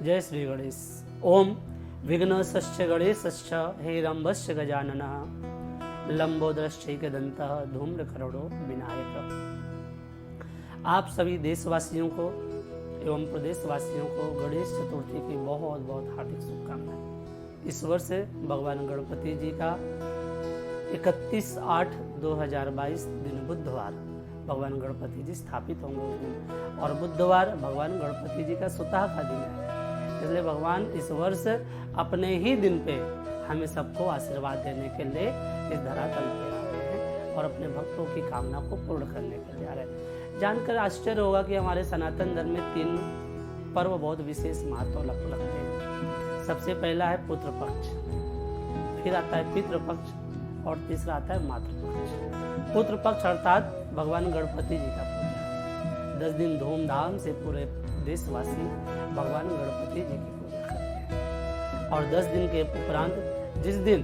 जय श्री गणेश। ओम विघ्नश्च गणेशश्च हेरम्बश्च गजाननः लंबोदरश्चैकदन्तः धूम्रकर्णो विनायक। आप सभी देशवासियों को एवं प्रदेशवासियों को गणेश चतुर्थी की बहुत बहुत हार्दिक शुभकामनाएं। इस वर्ष भगवान गणपति जी का 31/8/2022 दिन बुधवार भगवान गणपति जी स्थापित होंगे उस दिन, और बुधवार भगवान गणपति जी का स्वतः का दिन है। इसलिए भगवान इस वर्ष अपने ही दिन पे हमें सबको आशीर्वाद देने के लिए इस धरातल पे आ रहे हैं और अपने भक्तों की कामना को पूर्ण करने के लिए आ रहे हैं। जानकर आश्चर्य होगा कि हमारे सनातन धर्म में 3 पर्व बहुत विशेष महत्व रखते हैं। सबसे पहला है पुत्र पक्ष, फिर आता है पितृ पक्ष और तीसरा आता है मातृ पक्ष। पुत्र पक्ष अर्थात भगवान गणपति जी का पूजा 10 दिन धूमधाम से पूरे देशवासी भगवान गणपति जी की पूजा करते हैं। और 10 दिन के उपरांत जिस दिन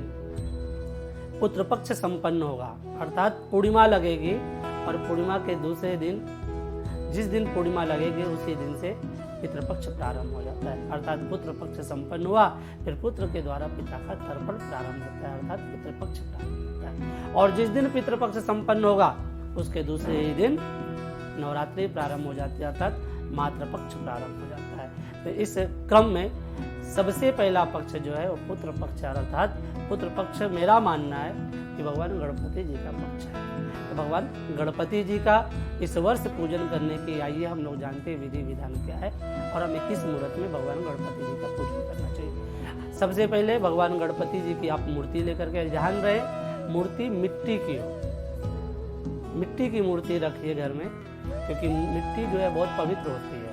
पुत्र पक्ष संपन्न होगा अर्थात पूर्णिमा लगेगी, और पूर्णिमा के दूसरे दिन जिस दिन पूर्णिमा लगेगी उसी दिन से पितृपक्ष प्रारंभ हो जाता है। अर्थात पुत्र पक्ष संपन्न हुआ, फिर पुत्र के द्वारा पिता का तर्पण प्रारंभ होता है, अर्थात पितृपक्ष प्रारंभ होता है। और जिस दिन पितृपक्ष संपन्न होगा उसके दूसरे ही दिन नवरात्रि प्रारंभ हो जाती है, अर्थात मातृपक्ष प्रारंभ हो जाता है। तो इस क्रम में सबसे पहला पक्ष जो है वो पुत्र पक्ष, अर्थात पुत्र पक्ष मेरा मानना है कि भगवान गणपति जी का पक्ष है। तो भगवान गणपति जी का इस वर्ष पूजन करने की आइए हम लोग जानते हैं विधि विधान क्या है और हमें किस मुहूर्त में भगवान गणपति जी का पूजन करना चाहिए। सबसे पहले भगवान गणपति जी की आप मूर्ति लेकर के ध्यान रहे, मूर्ति मिट्टी की हो, मिट्टी की मूर्ति रखिए घर में, क्योंकि मिट्टी जो है बहुत पवित्र होती है,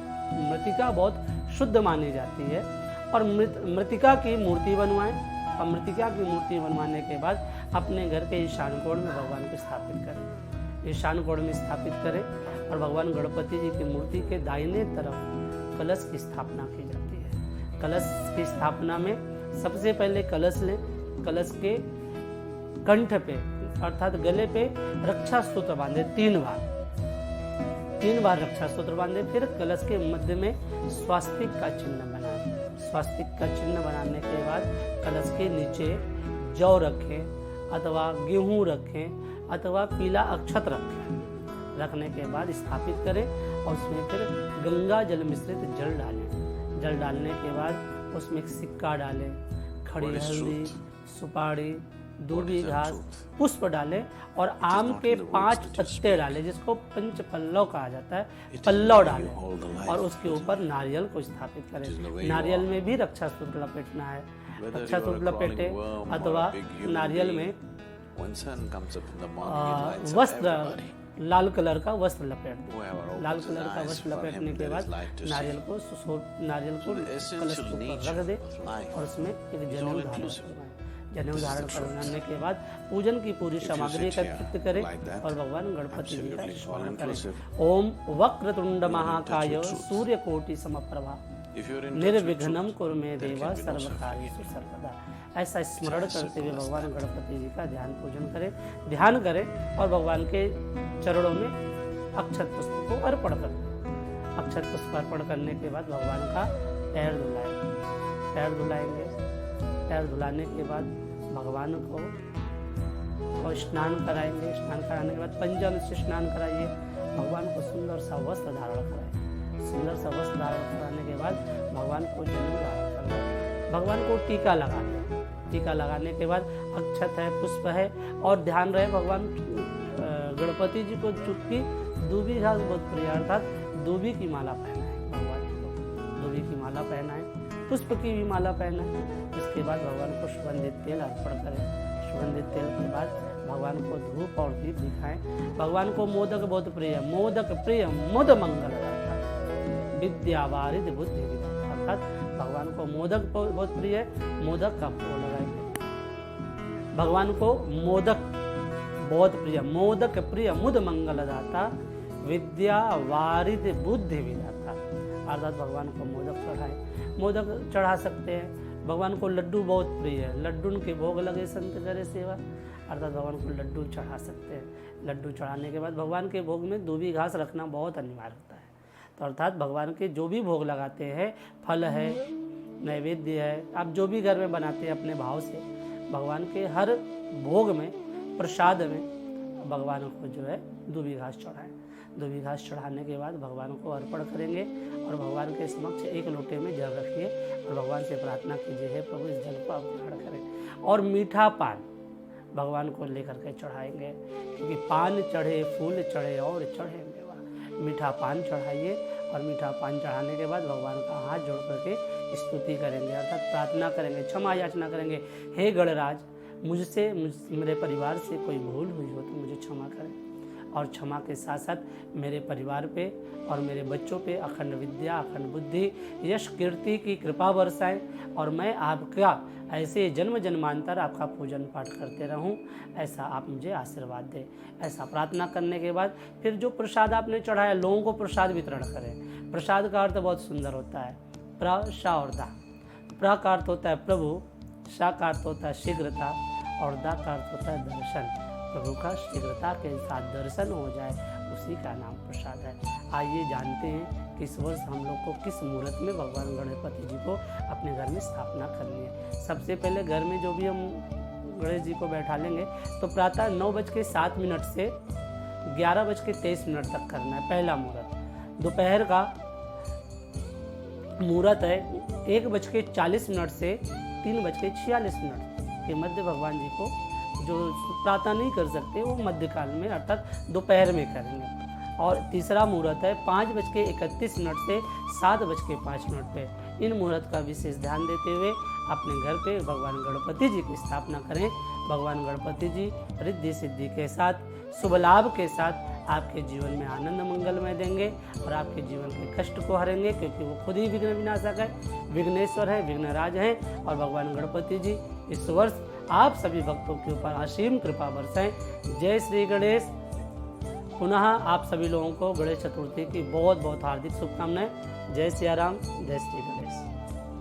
मृतिका बहुत शुद्ध मानी जाती है। और मृतिका की मूर्ति बनवाएं, और मृतिका की मूर्ति बनवाने के बाद अपने घर के ईशान कोण में भगवान को स्थापित करें, ईशान कोण में स्थापित करें। और भगवान गणपति जी की मूर्ति के दाहिने तरफ कलश की स्थापना की जाती है। कलश की स्थापना में सबसे पहले कलश लें, कलश के कंठ पे अर्थात गले पे रक्षा सूत्र बांधे 3 बार रक्षा सूत्र बांधे। फिर कलश के मध्य में स्वास्तिक का चिन्ह बनाएं। स्वास्तिक का चिन्ह बनाने के बाद कलश के नीचे जौ रखें अथवा गेहूं रखें अथवा पीला अक्षत रखें। रखने के बाद स्थापित करें और उसमें फिर गंगा जल मिश्रित जल डालें। जल डालने के बाद उसमें एक सिक्का डालें, खड़ी हल्दी, सुपारी, दूबी घास, पुष्प डालें और आम के 5 पत्ते डालें, जिसको पंच पल्लव कहा जाता है, पल्लव डालें और उसके ऊपर नारियल को स्थापित करें। नारियल में भी रक्षा सूत्र लपेटना है, रक्षा सूत्र लपेटे अथवा नारियल में वस्त्र लाल कलर का वस्त्र लपेट दें। लाल कलर का वस्त्र लपेटने के बाद नारियल को कलश के ऊपर रख दें और उसमें एक जनेऊ धारण करवाएं। जनेऊ धारण करवाने के बाद पूजन की पूरी सामग्री एकत्रित करें और भगवान गणपति जी का स्मरण करें। ओम वक्रतुंड महाकाय सूर्यकोटि समप्रभा निर्विघ्नं कुरु मे देव सर्वकार्येषु सर्वदा। ऐसा स्मरण करते हुए भगवान गणपति जी का ध्यान करें और भगवान के चरणों में अक्षत पुष्प को अर्पण करें। अक्षत पुष्प अर्पण करने के बाद भगवान का पैर धुलाएंगे। पैर धुलाने के बाद भगवान को स्नान कराएंगे। स्नान कराने के बाद पंचम से स्नान कराइए। भगवान को सुंदर सा वस्त्र धारण कराएं। सुंदर सा वस्त्र धारण कराने के बाद भगवान को जनेऊ धारण करवाएं। भगवान को टीका लगा दें। टीका लगाने के बाद अक्षत है, पुष्प है, और ध्यान रहे भगवान गणपति जी को चुटकी दूबी घास बहुत प्रिय, अर्थात दूबी की माला पहनाएं। भगवान जी को दूबी की माला पहनाएं, पुष्प की भी माला पहनाएं। इसके बाद भगवान को सुगंधित तेल अर्पण करें। सुगंधित तेल के बाद भगवान को धूप और दीप दिखाएं। भगवान को मोदक बहुत प्रिय है। मोदक प्रिय मुद मंगलदाता विद्या वारिध बुद्धि विधाता, अर्थात भगवान को मोदक बहुत प्रिय है। मोदक का भोग लगाएंगे। भगवान को मोदक बहुत प्रिय, मोदक प्रिय मुद मंगलदाता विद्या वारिध बुद्धि विधाता, अर्थात भगवान को मोदक चढ़ाएं। मोदक चढ़ा सकते हैं। भगवान को लड्डू बहुत प्रिय है। लड्डू के भोग लगे संत करे सेवा, अर्थात भगवान को लड्डू चढ़ा सकते हैं। लड्डू चढ़ाने के बाद भगवान के भोग में दूबी घास रखना बहुत अनिवार्य होता है। तो अर्थात भगवान के जो भी भोग लगाते हैं, फल है, नैवेद्य है, आप जो भी घर में बनाते हैं अपने भाव से, भगवान के हर भोग में, प्रसाद में भगवान को जो है दूबी घास चढ़ाएं। दूबी घास चढ़ाने के बाद भगवान को अर्पण करेंगे और भगवान के समक्ष एक लोटे में जल रखिए और भगवान से प्रार्थना कीजिए, हे प्रभु इस जल को आप ग्रहण करें। और मीठा पान भगवान को लेकर के चढ़ाएंगे, क्योंकि पान चढ़े, फूल चढ़े और चढ़े मेवा। मीठा पान चढ़ाइए और मीठा पान चढ़ाने के बाद भगवान का हाथ जोड़ करके स्तुति करेंगे, अर्थात प्रार्थना करेंगे, क्षमा याचना करेंगे, हे गणराज मुझसे मेरे परिवार से कोई भूल हुई हो तो मुझे क्षमा करें। और क्षमा के साथ साथ मेरे परिवार पे और मेरे बच्चों पे अखंड विद्या, अखंड बुद्धि, यश, कीर्ति की कृपा बरसाएं और मैं आपका ऐसे जन्म जन्मांतर आपका पूजन पाठ करते रहूं, ऐसा आप मुझे आशीर्वाद दें। ऐसा प्रार्थना करने के बाद फिर जो प्रसाद आपने चढ़ाया, लोगों को प्रसाद वितरण करें। प्रसाद का अर्थ बहुत सुंदर होता है, प्र, शा और दा। प्र का अर्थ होता है प्रभु, शा का अर्थ होता है शीघ्रता और दा का अर्थ होता है दर्शन। प्रभु का शीघ्रता के साथ दर्शन हो जाए, उसी का नाम प्रसाद है। आइए जानते हैं कि इस वर्ष हम लोग को किस मुहूर्त में भगवान गणपति जी को अपने घर में स्थापना करनी है। सबसे पहले घर में जो भी हम गणेश जी को बैठा लेंगे तो प्रातः 9:07 से 11:23 तक करना है पहला मुहूर्त। दोपहर का मुहूर्त है 1:40 से 3:46 के मध्य भगवान जी को, जो प्रातः नहीं कर सकते वो मध्यकाल में अर्थात दोपहर में करेंगे। और तीसरा मुहूर्त है 5:31 से 7:05 पे। इन मुहूर्त का विशेष ध्यान देते हुए अपने घर पे भगवान गणपति जी की स्थापना करें। भगवान गणपति जी रिद्धि सिद्धि के साथ, शुभ लाभ के साथ आपके जीवन में आनंद मंगलमय देंगे और आपके जीवन के कष्ट को हरेंगे, क्योंकि वो खुद ही विघ्न विनाशक है, विघ्नेश्वर है, विघ्नराज हैं। और भगवान गणपति जी इस वर्ष आप सभी भक्तों के ऊपर असीम कृपा बरसाएं। जय श्री गणेश। पुनः आप सभी लोगों को गणेश चतुर्थी की बहुत बहुत हार्दिक शुभकामनाएं। जय सिया राम, जय श्री गणेश।